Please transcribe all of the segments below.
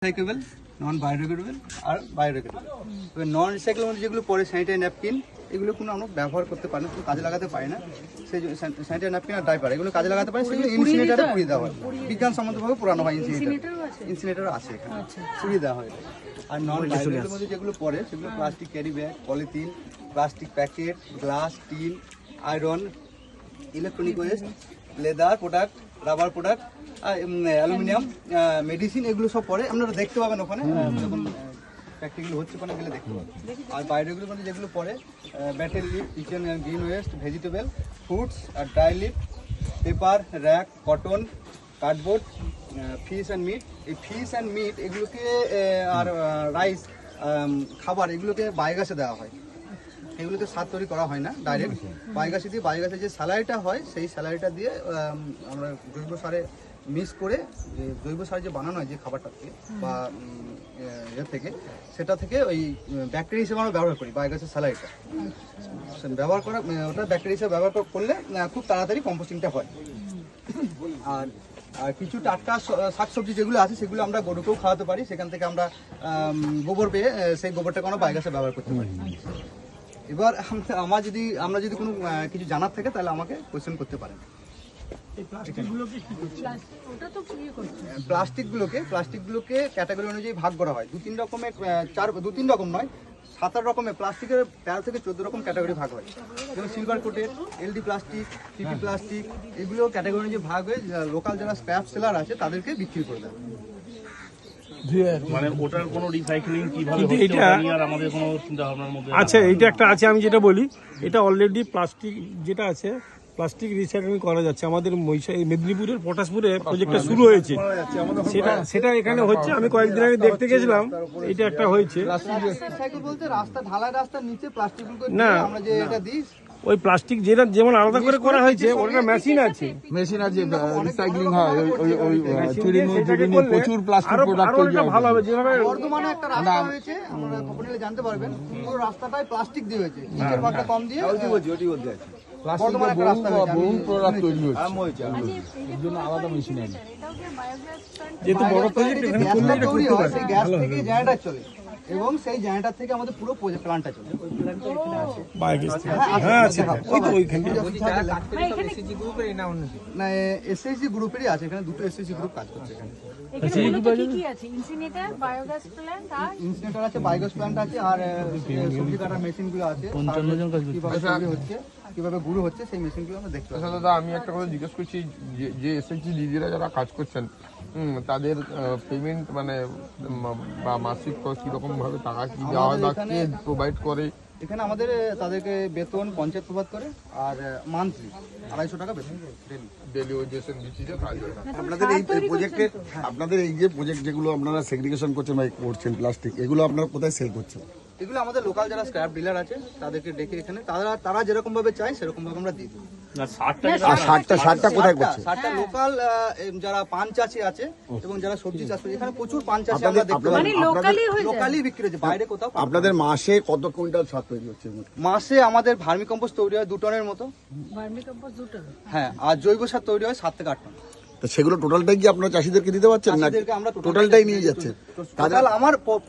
Recyclable, non biodegradable আর biodegradable. তবে নন recyclable মধ্যে যেগুলো পরে স্যানিটারি ন্যাপকিন, এগুলো কোনো আমরা ব্যবহার করতে পারি না, কাজে লাগাতে পারি না। সেই স্যানিটারি ন্যাপকিন আর ডাইপার এগুলো কাজে লাগাতে পারি, সেগুলো ইনসিনেটারে পুড়িয়ে দেওয়া হয়। বিজ্ঞানসম্মতভাবে পুরানো হয় ইনসিনেটার আছে এখানে, পুড়িয়ে দেওয়া হয়। আর নন বায়োডিগ্রেডেবল মধ্যে যেগুলো পরে সেগুলো plastic carry bag, polythene, plastic packet, glass, tin, iron, electronic West, leather product, rubber product, aluminium, medicine, এগুলো সব পরে আপনারা দেখতে পাবেন ওখানে যখন প্র্যাকটিক্যালি হচ্ছে ওখানে গেলে দেখতে পাবেন। আর বায়োডিগ্রেডেবল মধ্যে যেগুলো পরে betel leaf, kitchen and green waste, vegetable, fruits আর dry leaf, paper, rag, cotton, cardboard, fish and meat. এই ফিশ অ্যান্ড মিট এগুলোকে আর রাইস, খাবার, এগুলোকে বায়োগ্যাসে দেওয়া হয়। এগুলোকে সার তৈরি করা হয় না, ডাইরেক্ট বায়োগ্যাসে দিয়ে, বায়োগ্যাসে যে স্যালারিটা হয় সেই স্যালারিটা দিয়ে আমরা জৈব সারে মিক্স করে, জৈব সার যে বানানো হয় যে খাবারটা থেকে বা থেকে, সেটা থেকে ওই ব্যাকটেরিয়া হিসেবে আমরা ব্যবহার করি বায়োগ্যাসের স্যালারিটা ব্যবহার করা, ওটা ব্যাকটেরিয়া হিসেবে ব্যবহার করলে খুব তাড়াতাড়ি কম্পোস্টিংটা হয়। আর কিছু টাটকা শাকসবজি যেগুলো আছে সেগুলো আমরা গরুকেও খাওয়াতে পারি, সেখান থেকে আমরা গোবর পেয়ে সেই গোবরটাকে আমরা বায়োগ্যাসে ব্যবহার করতে পারি। এবার আমরা যদি কোনো কিছু জানার থাকে তাহলে আমাকে কোয়েশ্চেন করতে পারেন। প্লাস্টিকগুলোকে ক্যাটাগরি অনুযায়ী ভাগ করা হয়। দু তিন রকম নয়, 7-8 রকমের প্লাস্টিকের 13 থেকে 14 রকম ক্যাটাগরি ভাগ হয়। যেমন সিলভার কোটেড, এলডি প্লাস্টিক, পিপি প্লাস্টিক, এগুলো ক্যাটাগরি অনুযায়ী ভাগ হয়ে লোকাল যারা স্ক্র্যাপ সেলার আছে তাদেরকে বিক্রি করে দেয়। মানে ওটার কোনো রিসাইক্লিং কিভাবে হচ্ছে ওটা নিয়ে আর আমাদের কোনো চিন্তা ভাবনার মধ্যে। আচ্ছা, এইটা একটা আছে, আমি যেটা বলি, এটা অলরেডি প্লাস্টিক যেটা আছে, প্লাস্টিক রিসাইক্লিং করা যাচ্ছে। আমাদের মেদিনীপুরের পটাশপুরে প্রজেক্টটা শুরু হয়েছে, সেটা এখানে হচ্ছে। আমি কয়েকদিন আগে দেখতে গেছিলাম, এটা একটা হয়েছে। না, ওই প্লাস্টিক যেমন আলাদা করে করা হয়েছে, ওটা মেশিন আছে রিসাইক্লিং হয়, ওই চিড়িনি প্রচুর প্লাস্টিক প্রোডাক্ট তৈরি হয়। ভালো হবে, যেভাবে বর্ধমানে একটা রাস্তা হয়েছে, আমরা খবর নিলে জানতে পারবেন, পুরো রাস্তাটাই প্লাস্টিক দিয়ে হয়েছে, ইটের ভাগটা কম দিয়ে ওটি বলতে আছে। বর্ধমানে একটা রাস্তা হয়েছে, বহু প্রোডাক্ট তৈরি হচ্ছে, এর জন্য আলাদা মেশিন আছে। যেহেতু বড় প্রজেক্ট, এখানে করলে এটা করতে পারে। সেই গ্যাস থেকে জেনারেটর চলে এবং সেই জেনারেটর থেকে আমাদের পুরো প্ল্যান্টটা চলে। না, এসএসজি গ্রুপেরই আছে এখানে, দুটো এসএসজি গ্রুপ কাজ করছে এখানে। ইনসিনেটর, বায়োগ্যাস প্ল্যান্ট আর ইনসিনেটর আছে, বায়োগ্যাস প্ল্যান্ট আছে, আর সবজি কাটার মেশিনগুলো আছে। 55 জন কাজ করছে, কিভাবে গুঁড়ো হচ্ছে সেই মেশিনগুলো আমরা দেখতে পাচ্ছি। দাদা, আমি একটা কথা জিজ্ঞেস করছি, যে এসএসজি দিদিরা যারা কাজ করছেন, তাদের পেমেন্ট মানে বা মাসিক কিরকম ভাবে টাকা কি দেওয়া হয় বা কে প্রোভাইড করে? এখানে আমাদের তাদেরকে বেতন পঞ্চায়েত প্রভাব করে, আর মান্থলি 250 টাকা বেতন ডেলি ওয়েজেশন দিচ্ছি যে কাজ হয়। আপনাদের এই প্রজেক্টে, আপনাদের এই যে প্রজেক্ট যেগুলো আপনারা সেগ্রিগেশন করছেন বা করছেন প্লাস্টিক, এগুলো আপনারা কোথায় সেল করছেন? এগুলো আমাদের লোকাল যারা স্ক্র্যাপ ডিলার আছে তাদেরকে ডেকে এখানে তারা যেরকম ভাবে চায় সেরকম ভাবে আমরা দিই। সারটা কোথায় করছে? সারটা লোকাল যারা পান চাষি আছে এবং যারা সবজি চাষ করে, এখানে প্রচুর পান চাষি আমরা দেখতে পাই, লোকালি বিক্রি হচ্ছে, বাইরে কোথাও। আপনাদের মাসে কত কুইন্টাল সার তৈরি হচ্ছে? মাসে আমাদের ভার্মি কম্পোস্ট তৈরি হয় 2 টনের মতো। হ্যাঁ, আর জৈব সার তৈরি হয় 7 থেকে 8 টন। সেগুলো টোটালটাই কি আপনারা চাষিদেরকে দিতে পারছেন না? টোটালটাই নিয়ে যাচ্ছে? টোটাল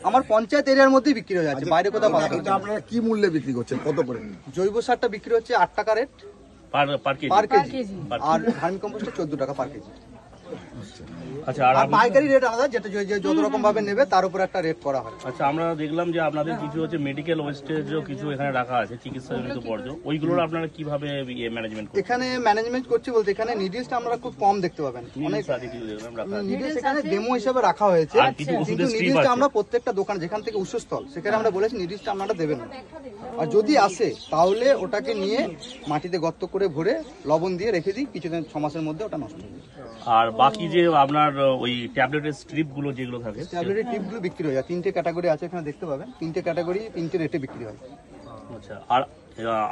আমার পঞ্চায়েত এরিয়ার মধ্যেই বিক্রি হয়ে যাচ্ছে, বাইরে কোথাও পাওয়া যাচ্ছে। আপনারা কি মূল্যে বিক্রি করছেন, কত করে? জৈব সারটা বিক্রি হচ্ছে 8 টাকা রেট পার কেজি, আর ভার্মি কম্পোস্ট 14 টাকা পার কেজি। আচ্ছা, আর পাইকারি রেট আলাদা, যেটা যত রকম ভাবে নেবে তার উপর একটা রেট করা হয়। আচ্ছা, আমরা দেখলাম যে আপনাদের কিছু হচ্ছে মেডিকেল ওয়েস্টেজও কিছু এখানে রাখা আছে, চিকিৎসাজনিত বর্জ্য, ওইগুলোর আপনারা কিভাবে ম্যানেজমেন্ট করছেন? এখানে ম্যানেজমেন্ট করছি বলতে এখানে নিডিলসটা আমরা খুব কম দেখতে পাবেন, অনেক নিডিলস এখানে ডেমো হিসেবে রাখা হয়েছে, কিন্তু নিডিলসটা আমরা প্রত্যেকটা দোকান যেখান থেকে উৎসস্থল সেখানে আমরা বলেছি নিডিলসটা আপনারা দেবেন না, আর যদি আসে তাহলে ওটাকে নিয়ে মাটিতে গর্ত করে ভরে লবণ দিয়ে রেখে দিই, কিছুদিন 6 মাসের মধ্যে ওটা নষ্ট হয়ে যায়। আর বাকি যে আপনার ওই ট্যাবলেটের স্ট্রিপ গুলো যেগুলো থাকে, ট্যাবলেটের টিপ গুলো বিক্রি হয়, 3টে ক্যাটাগরি আছে এখানে দেখতে পাবেন, 3টে ক্যাটাগরি 3টে রেটে বিক্রি হয়। আচ্ছা, আর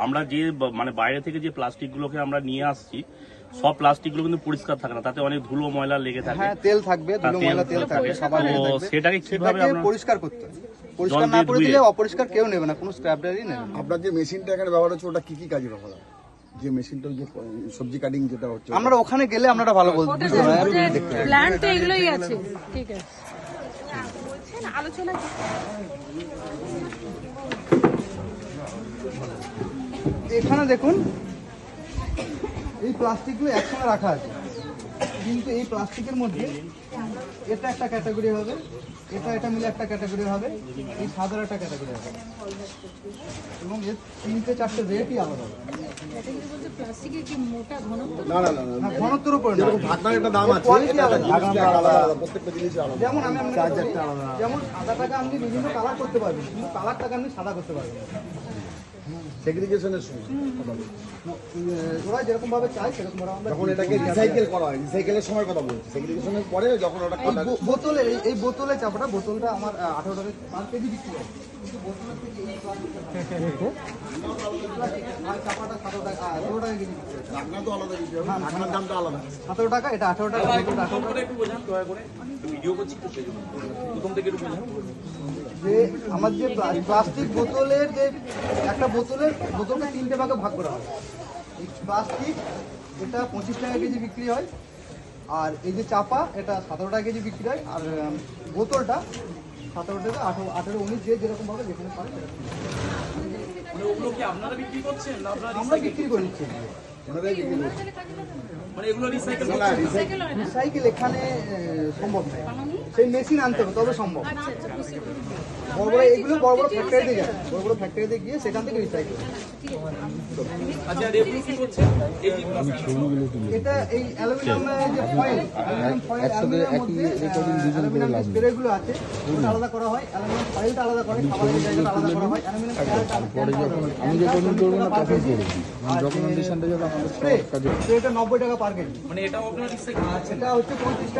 আমরা যে মানে বাইরে থেকে যে প্লাস্টিক গুলোকে আমরা নিয়ে আসছি, সব প্লাস্টিক গুলো কিন্তু পরিষ্কার থাকে না, তাতে অনেক ধুলো ময়লা লেগে থাকে। হ্যাঁ, তেল থাকবে, ধুলো ময়লা তেল থাকবে, সবার সেটাকে কিভাবে পরিষ্কার করতে হয়? পরিষ্কার না করে দিলে অপরিষ্কার কেউ নেবে না, কোনো স্ক্র্যাপডারই নেবে না। আপনার যে মেশিনটা এখানে ব্যবহার হচ্ছে ওটা কি কি কাজে ব্যবহার হয়? যে মেশিনটা, যে সবজি কাটিং যেটা হচ্ছে, আমরা ওখানে গেলে আপনারা ভালো বলতে প্ল্যান্ট তো এগুলোই আছে। ঠিক আছে। আলোচনা এখানে দেখুন এই প্লাস্টিকগুলো একসঙ্গে রাখা আছে, কিন্তু এই প্লাস্টিকের মধ্যে এটা একটা ক্যাটাগরি হবে, এটা মিলে একটা ক্যাটাগরি হবে, এই সাদার একটা ক্যাটাগরি হবে, এবং এর 3-4টে রেটই আলাদা হবে। প্লাস্টিকের কি মোটা ঘনত্ব? না না না না, না, ঘনত্বের উপর না, যেরকম ঢাকনার একটা দাম আছে, কোয়ালিটি এটা আলাদা, জিনিসটা আলাদা আলাদা, প্রত্যেকটা জিনিসই আলাদা। যেমন আমি আপনাকে বলি, যেমন সাদা টাকা আপনি বিভিন্ন কালার করতে পারবেন, কিন্তু কালার টাকা আপনি সাদা করতে পারবেন না। সেগ্রিগেশনের সময় ওরা যেরকম ভাবে চায় সেরকম ভাবে আমরা যখন এটাকে রিসাইকেল করা হয়, রিসাইকেলের সময় কথা বলছি, সেগ্রিগেশনের পরে যখন ওটা বোতলে এই বোতলে চাপাটা, বোতলটা আমার 18 টাকা পার কেজি বিক্রি হয়, কিন্তু বোতলের থেকে এই আর চাপাটা 17 টাকা 18 টাকা কেজি বিক্রি হয়। ঢাকনা তো আলাদা দিতে হবে, ঢাকনার দামটা আলাদা। 17 টাকা, এটা 18 টাকা, বোতলটা 18 টাকা। যে আমার যে প্লাস্টিক বোতলের যে একটা বোতলকে 3টে ভাগে ভাগ করা হয়। এই প্লাস্টিক এটা 25 টাকা কেজি বিক্রি হয়, আর এই যে চাপা এটা 17 টাকা কেজি বিক্রি হয়, আর বোতলটা 17 টাকা 18, 19 যে যেরকম ভাবে যেখানে পারে সেরকম। ওগুলো কি আপনারা বিক্রি করছেন না আপনারা আমরা বিক্রি করে দিচ্ছি। মানে এগুলো রিসাইকেল রিসাইকেল এখানে সম্ভব নয়, সেই মেশিন আনতে হবে তবে সম্ভব। বড় বড় এগুলো বড় বড় ফ্যাক্টরিতে যায়, বড় বড় ফ্যাক্টরিতে গিয়ে সেখান থেকে রিসাইকেল। আচ্ছা আর এগুলো কি করছেন এই যে এটা এই অ্যালুমিনিয়ামের যে ফয়েল, অ্যালুমিনিয়াম ফয়েল, অ্যালুমিনিয়ামের মধ্যে অ্যালুমিনিয়াম স্প্রেগুলো আছে, ওটা আলাদা করা হয়, অ্যালুমিনিয়াম ফয়েলটা আলাদা করে, খাবারের জায়গাটা আলাদা করা হয়, অ্যালুমিনিয়াম আমি যখন করব না তখন করব, ডকুমেন্টেশনটা যখন আমাদের স্প্রেটা 90 টাকা পার কেজি, মানে এটাও আপনারা রিসাইকেল সেটা হচ্ছে 35 টাকা।